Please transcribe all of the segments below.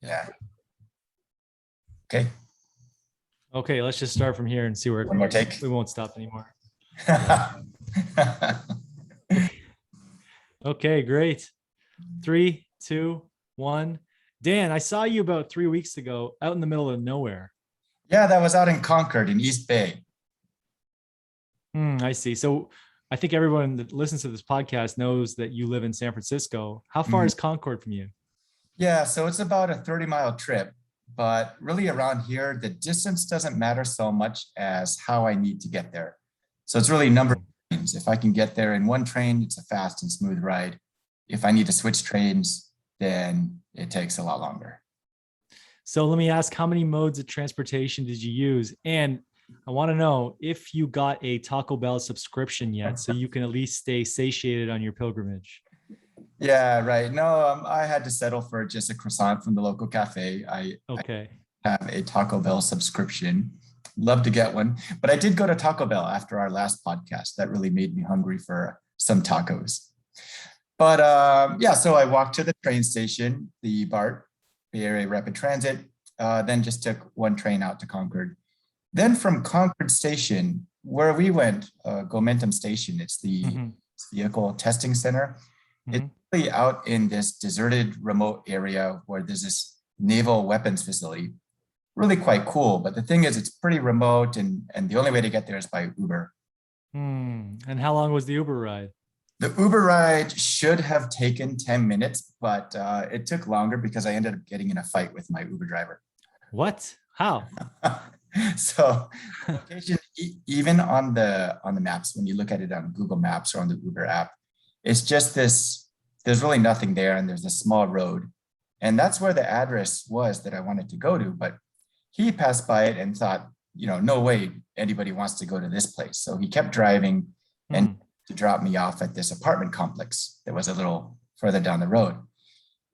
Yeah. Okay. Okay, let's just start from here and see where it One more goes. take. We won't stop anymore. Okay, great. 3, 2, 1. Dan, I saw you about 3 weeks ago out in the middle of nowhere. Yeah, that was out in Concord in East Bay. I see. So I think everyone that listens to this podcast knows that you live in San Francisco. How far is Concord from you? Yeah, so it's about a 30-mile trip, but really around here, the distance doesn't matter so much as how I need to get there. So it's really number of trains. If I can get there in one train, it's a fast and smooth ride. If I need to switch trains, then it takes a lot longer. So let me ask, how many modes of transportation did you use? And I want to know if you got a Taco Bell subscription yet, so you can at least stay satiated on your pilgrimage. Yeah, right. No, I had to settle for just a croissant from the local cafe. I have a Taco Bell subscription. Love to get one. But I did go to Taco Bell after our last podcast. That really made me hungry for some tacos. But yeah, so I walked to the train station, the BART, Bay Area Rapid Transit, then just took one train out to Concord. Then from Concord Station, where we went, Gomentum Station, it's the vehicle testing center. It's really out in this deserted remote area where there's this naval weapons facility. Really quite cool. But the thing is, it's pretty remote and the only way to get there is by Uber. And how long was the Uber ride? The Uber ride should have taken 10 minutes, but it took longer because I ended up getting in a fight with my Uber driver. What? How? So location, even on the maps, when you look at it on Google Maps or on the Uber app, it's just this, there's really nothing there and there's a small road. And that's where the address was that I wanted to go to, but he passed by it and thought, you know, no way anybody wants to go to this place. So he kept driving and to drop me off at this apartment complex that was a little further down the road.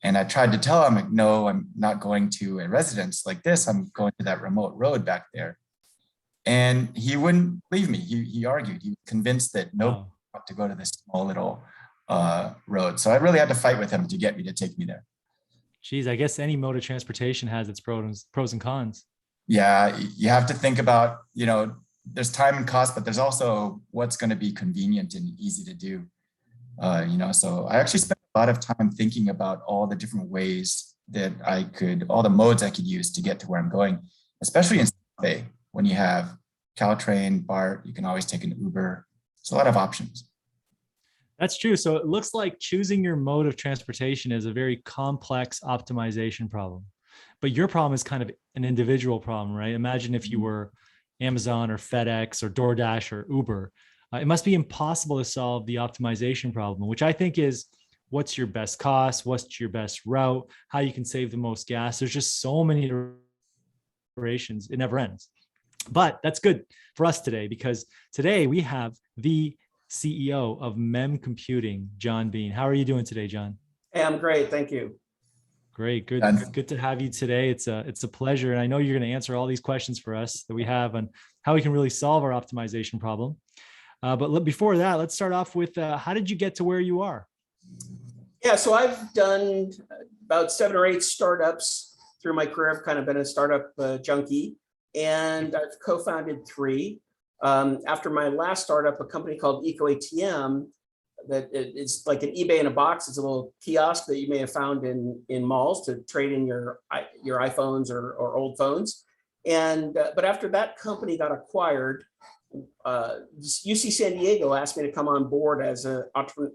And I tried to tell him, like, no, I'm not going to a residence like this. I'm going to that remote road back there. And he wouldn't believe me. He argued. He was convinced that no, I want to go to this small little road. So I really had to fight with him to get me to take me there. Geez, I guess any mode of transportation has its pros and cons. Yeah, you have to think about, you know, there's time and cost, but there's also what's going to be convenient and easy to do. You know, so I actually spent a lot of time thinking about all the different ways that I could, all the modes I could use to get to where I'm going, especially in South Bay. When you have Caltrain, BART, you can always take an Uber. It's a lot of options. That's true. So it looks like choosing your mode of transportation is a very complex optimization problem. But your problem is kind of an individual problem, right? Imagine if you were Amazon or FedEx or DoorDash or Uber. It must be impossible to solve the optimization problem, which I think is what's your best cost, what's your best route, how you can save the most gas. There's just so many iterations. It never ends. But that's good for us today, because today we have the CEO of MemComputing, John Beane. How are you doing today, John? Hey, I'm great. Thank you. Great. Good to have you today. It's a pleasure. And I know you're going to answer all these questions for us that we have on how we can really solve our optimization problem. But before that, let's start off with how did you get to where you are? Yeah, so I've done about 7 or 8 startups through my career. I've kind of been a startup junkie, and I've co-founded 3. After my last startup, a company called ecoATM, that it's like an eBay in a box. It's a little kiosk that you may have found in malls to trade in your iPhones or old phones. And but after that company got acquired, UC San Diego asked me to come on board as an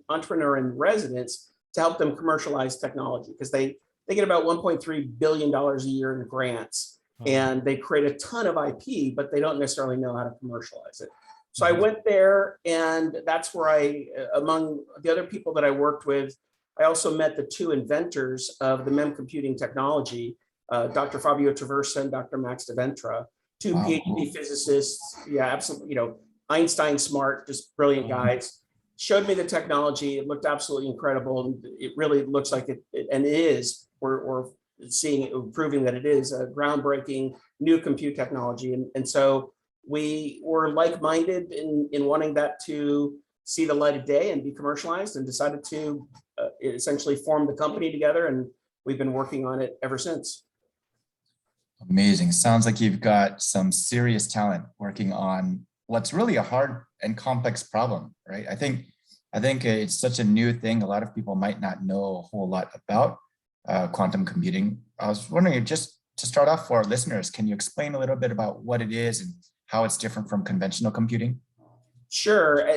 entrepreneur in residence to help them commercialize technology, because they get about $1.3 billion a year in grants. And they create a ton of IP, but they don't necessarily know how to commercialize it. So I went there, and that's where among the other people that I worked with, I also met the 2 inventors of the MemComputing technology, Dr. Fabio Traversa and Dr. Ventra, 2 PhD physicists. Yeah, absolutely. You know, Einstein smart, just brilliant guys. Showed me the technology. It looked absolutely incredible. And it really looks like it and it is. We're seeing it, proving that it is a groundbreaking new compute technology. And so we were like-minded in wanting that to see the light of day and be commercialized, and decided to essentially form the company together. And we've been working on it ever since. Amazing. Sounds like you've got some serious talent working on what's really a hard and complex problem, right? I think it's such a new thing. A lot of people might not know a whole lot about quantum computing. I was wondering, just to start off for our listeners, can you explain a little bit about what it is and how it's different from conventional computing? Sure.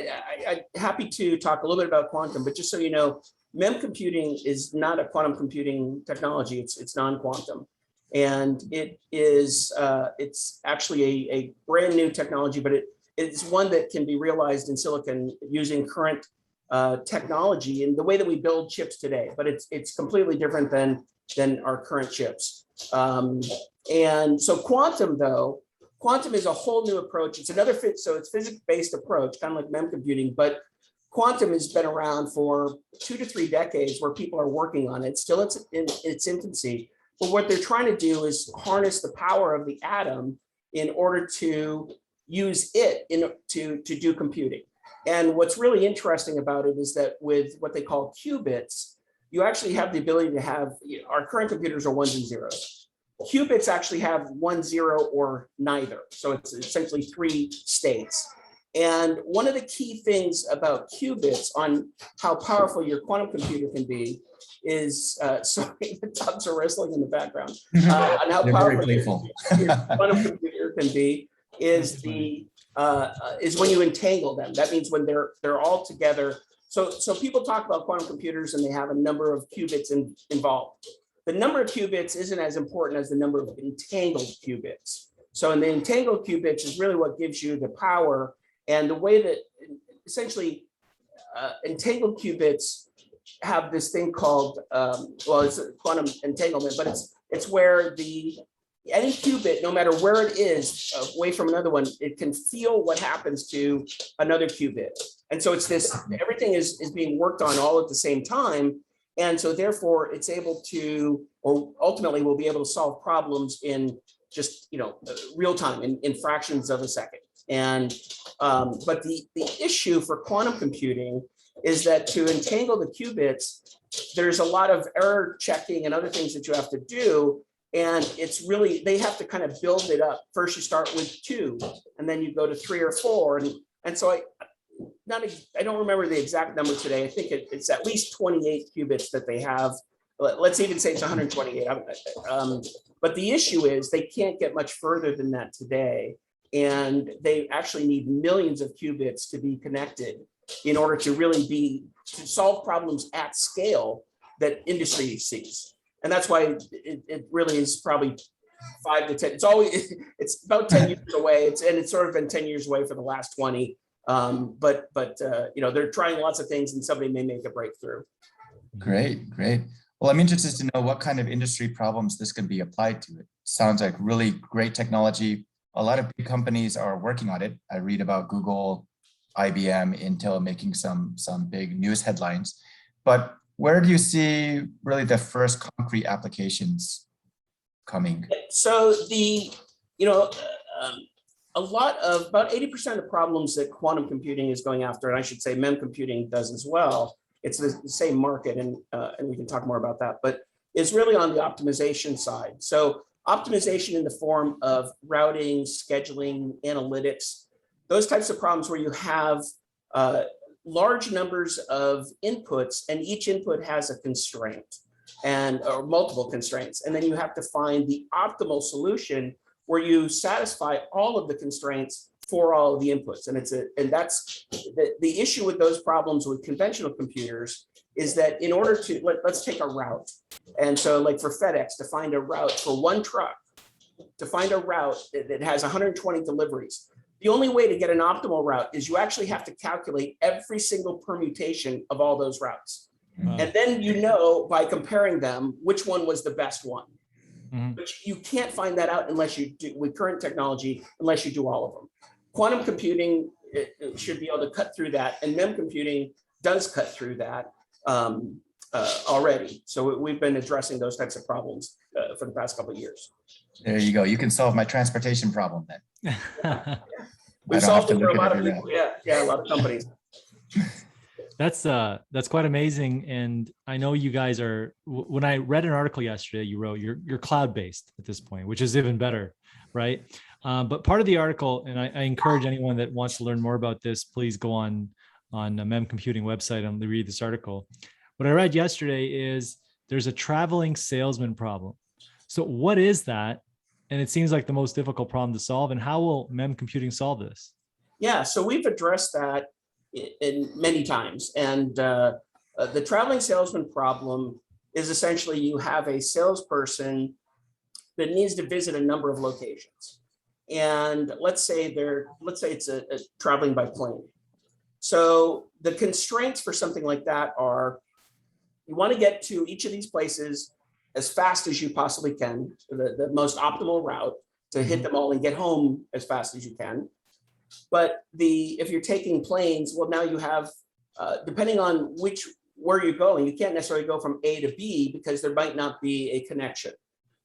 I'm happy to talk a little bit about quantum, but just so you know, MemComputing is not a quantum computing technology. It's non-quantum. And it is, it's actually a brand new technology, but it's one that can be realized in silicon using current technology in the way that we build chips today. But it's completely different than our current chips. And so quantum is a whole new approach. It's another so it's physics-based approach, kind of like MemComputing, but quantum has been around for 2 to 3 decades where people are working on it. Still, it's in its infancy. But what they're trying to do is harness the power of the atom in order to use it to do computing. And what's really interesting about it is that with what they call qubits, you actually have the ability to have, our current computers are ones and zeros. Qubits actually have 1, 0, or neither. So it's essentially 3 states. And one of the key things about qubits on how powerful your quantum computer can be is, sorry, the dogs are wrestling in the background, on how powerful your quantum computer can be is when you entangle them. That means when they're all together. So people talk about quantum computers and they have a number of qubits involved. The number of qubits isn't as important as the number of entangled qubits. So in the entangled qubits is really what gives you the power, and the way that essentially entangled qubits have this thing called, it's a quantum entanglement, but it's where any qubit, no matter where it is away from another one, it can feel what happens to another qubit. And so it's this, everything is being worked on all at the same time. And so therefore it's able to, or ultimately will be able to solve problems in just, real time, in fractions of a second. And, but the issue for quantum computing is that to entangle the qubits, there's a lot of error checking and other things that you have to do. And it's really, they have to kind of build it up. First, you start with 2, and then you go to 3 or 4. And so I don't remember the exact number today. I think it's at least 28 qubits that they have. Let's even say it's 128. But the issue is they can't get much further than that today. And they actually need millions of qubits to be connected in order to really to solve problems at scale that industry sees. And that's why it really is probably 5 to 10. It's about 10 years away. It's sort of been 10 years away for the last 20. But they're trying lots of things, and somebody may make a breakthrough. Great. Well, I'm interested to know what kind of industry problems this can be applied to. It sounds like really great technology. A lot of big companies are working on it. I read about Google, IBM, Intel making some big news headlines. But where do you see really the first concrete applications coming? So about 80% of the problems that quantum computing is going after, and I should say MemComputing does as well, it's the same market, and we can talk more about that, but it's really on the optimization side. So optimization in the form of routing, scheduling, analytics, those types of problems where you have large numbers of inputs, and each input has a constraint or multiple constraints. And then you have to find the optimal solution where you satisfy all of the constraints for all of the inputs. And that's the issue with those problems with conventional computers is that in order to, let's take a route. And so like for FedEx, to find a route for one truck, to find a route that has 120 deliveries, the only way to get an optimal route is you actually have to calculate every single permutation of all those routes. Wow. And then by comparing them, which one was the best one. Mm-hmm. But you can't find that out unless you do, with current technology, unless you do all of them. Quantum computing it should be able to cut through that, and MemComputing does cut through that already. So we've been addressing those types of problems for the past couple of years. There you go. You can solve my transportation problem then. We solved it for a lot of people. Yeah, a lot of companies. That's quite amazing. And I know you guys are, when I read an article yesterday, you wrote you're cloud-based at this point, which is even better, right? But part of the article, and I encourage anyone that wants to learn more about this, please go on the MemComputing website and read this article. What I read yesterday is there's a traveling salesman problem. So what is that? And it seems like the most difficult problem to solve. And how will MemComputing solve this? Yeah, so we've addressed that in many times. And the traveling salesman problem is essentially you have a salesperson that needs to visit a number of locations. And let's say it's a traveling by plane. So the constraints for something like that are you want to get to each of these places as fast as you possibly can, the most optimal route to hit them all and get home as fast as you can. But if you're taking planes, well, now you have, depending on where you're going, you can't necessarily go from A to B because there might not be a connection.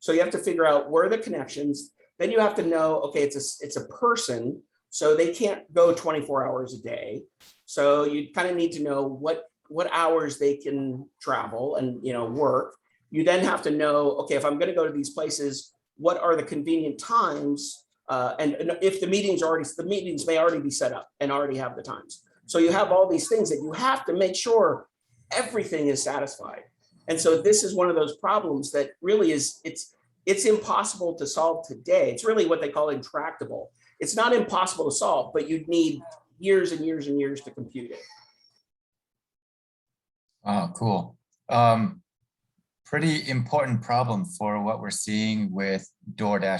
So you have to figure out where are the connections. Then you have to know, okay, it's a person, so they can't go 24 hours a day. So you kind of need to know what hours they can travel and work. You then have to know, okay, if I'm going to go to these places, what are the convenient times? And if the meetings may already be set up and already have the times. So you have all these things that you have to make sure everything is satisfied. And so this is one of those problems that really it's impossible to solve today. It's really what they call intractable. It's not impossible to solve, but you'd need years and years and years to compute it. Oh, cool. Pretty important problem for what we're seeing with DoorDash